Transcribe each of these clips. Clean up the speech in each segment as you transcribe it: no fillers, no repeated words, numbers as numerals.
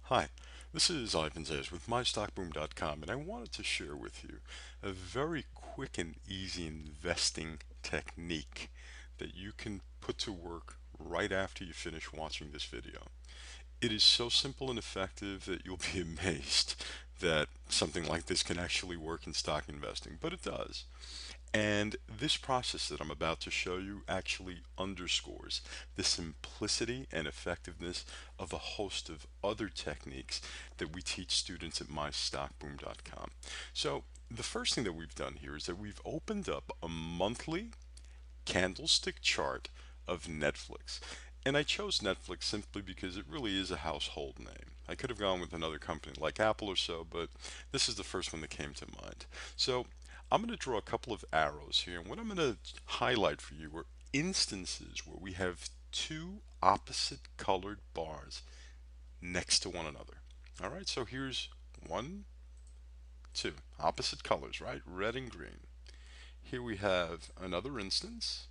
Hi, this is Ivan Zayas with MyStockBoom.com, and I wanted to share with you a very quick and easy investing technique that you can put to work right after you finish watching this video. It is so simple and effective that you'll be amazed that something like this can actually work in stock investing, but it does. And this process that I'm about to show you actually underscores the simplicity and effectiveness of a host of other techniques that we teach students at mystockboom.com. So the first thing that we've done here is that we've opened up a monthly candlestick chart of Netflix. And I chose Netflix simply because it really is a household name. I could have gone with another company like Apple or so, but this is the first one that came to mind. So I'm going to draw a couple of arrows here, and what I'm going to highlight for you are instances where we have two opposite colored bars next to one another. All right, so here's one, two, opposite colors, right? Red and green. Here we have another instance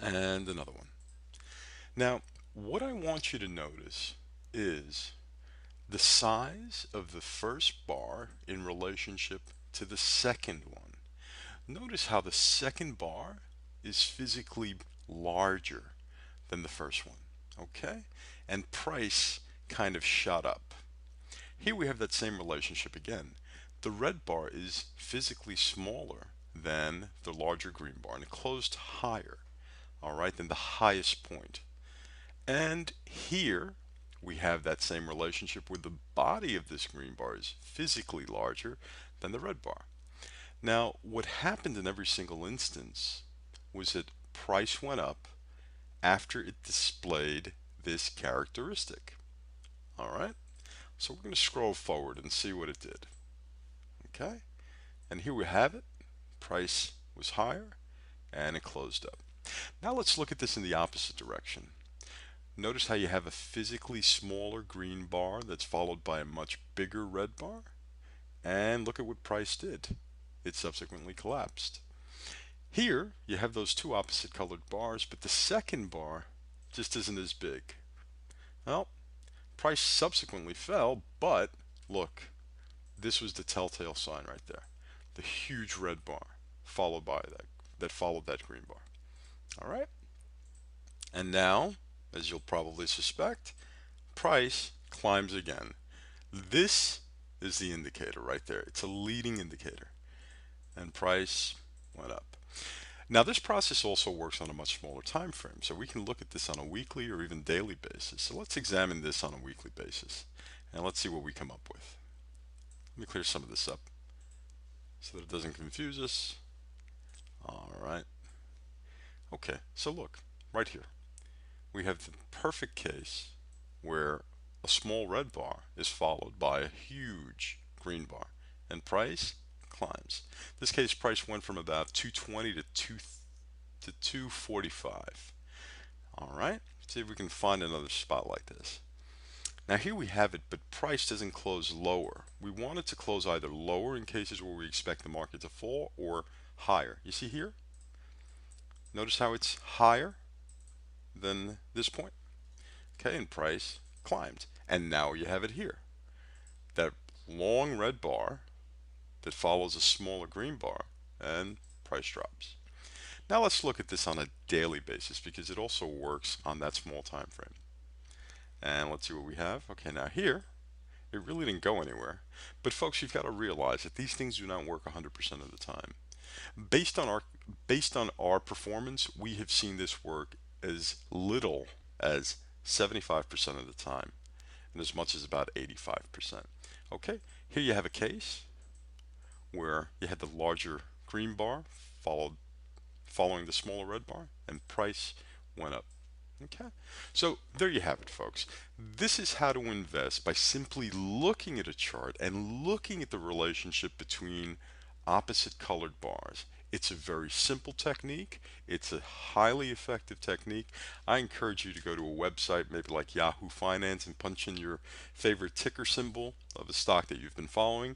and another one. Now, what I want you to notice is the size of the first bar in relationship to the second one. Notice how the second bar is physically larger than the first one, okay? And price kind of shot up. Here we have that same relationship again. The red bar is physically smaller than the larger green bar and it closed higher, all right, than the highest point. And here we have that same relationship where the body of this green bar is physically larger than the red bar. Now, what happened in every single instance was that price went up after it displayed this characteristic. All right, so we're going to scroll forward and see what it did. Okay, and here we have it. Price was higher and it closed up. Now let's look at this in the opposite direction. Notice how you have a physically smaller green bar that's followed by a much bigger red bar. And look at what price did. It subsequently collapsed. Here, you have those two opposite colored bars, but the second bar just isn't as big. Well, price subsequently fell, but look, this was the telltale sign right there. The huge red bar followed by that followed that green bar. All right? And now, as you'll probably suspect, price climbs again. This is the indicator right there. It's a leading indicator. And price went up. Now this process also works on a much smaller time frame. So we can look at this on a weekly or even daily basis. So let's examine this on a weekly basis. And let's see what we come up with. Let me clear some of this up so that it doesn't confuse us. All right. Okay, so look, right here. We have the perfect case where a small red bar is followed by a huge green bar and price climbs. In this case, price went from about 220 to 245. All right, let's see if we can find another spot like this. Now here we have it, but price doesn't close lower. We want it to close either lower in cases where we expect the market to fall or higher. You see here? Notice how it's higher than this point. Okay, and price climbed. And now you have it here. That long red bar that follows a smaller green bar and price drops. Now let's look at this on a daily basis because it also works on that small time frame. And let's see what we have. Okay, now here, it really didn't go anywhere. But folks, you've got to realize that these things do not work 100% of the time. Based on our based on our performance, we have seen this work as little as 75% of the time and as much as about 85%. Okay, here you have a case where you had the larger green bar following the smaller red bar and price went up. Okay, so there you have it, folks. This is how to invest by simply looking at a chart and looking at the relationship between opposite colored bars. It's a very simple technique. It's a highly effective technique. I encourage you to go to a website, maybe like Yahoo Finance, and punch in your favorite ticker symbol of a stock that you've been following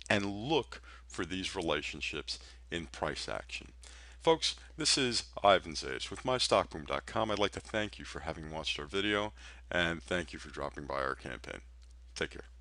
and look for these relationships in price action. Folks, this is Ivan Zayas with MyStockBoom.com. I'd like to thank you for having watched our video and thank you for dropping by our campaign. Take care.